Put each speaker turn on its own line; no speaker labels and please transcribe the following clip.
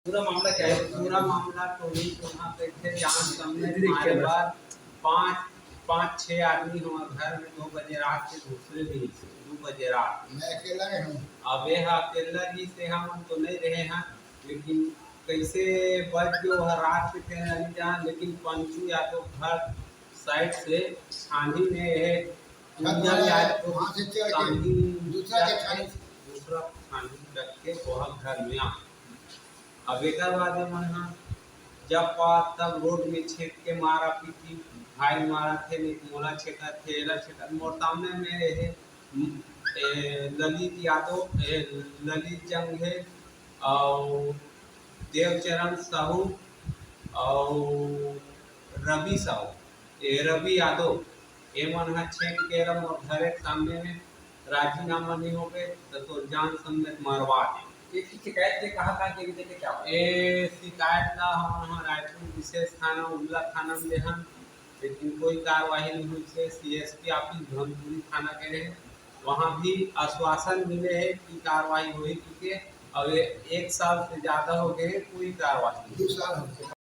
पूरा मामला क्या है? पूरा मामला टोली वहाँ पे थे जहाँ सामने हमारे बाद पाँच छः आदमी हमारे घर में 2 बजे रात के दूसरे दिन से 2 बजे रात
मैं अकेला ही हूँ।
अब यह अकेला ही से हम तो नहीं रहे हैं, लेकिन कैसे बच जो है रात के थे नहीं जान, लेकिन पंचू यादव घर साइड से छानी में
वहाँ से चढ़ के दूसरा के छानी
दूसरा छानी रख के वह घर में आ। अब एक बाद मन जब पास तब रोड में छेक के मारा पीटी भाई मारा थे, नहीं मोला छेका थे, एला छेका मोर सामने में ललित यादव ललित जंग है और देवचरण साहू और रवि साहू रवि यादव ये मन छेक के रम और घरे सामने में राजीनामा नहीं हो गए तो जान समेत मरवा दे।
इसकी शिकायत के कहाँ के विषय के क्या
ए शिकायत ला हम रायपुर विशेष थाना उमला थाना में हम, लेकिन कोई कार्यवाही नहीं हुई है। CSP ऑफिस धनपुरी थाना के रहे, वहाँ भी आश्वासन मिले है कि कार्रवाई हुई, क्योंकि अब 1 साल से ज़्यादा हो गए कोई कार्रवाई
2 साल हो गए।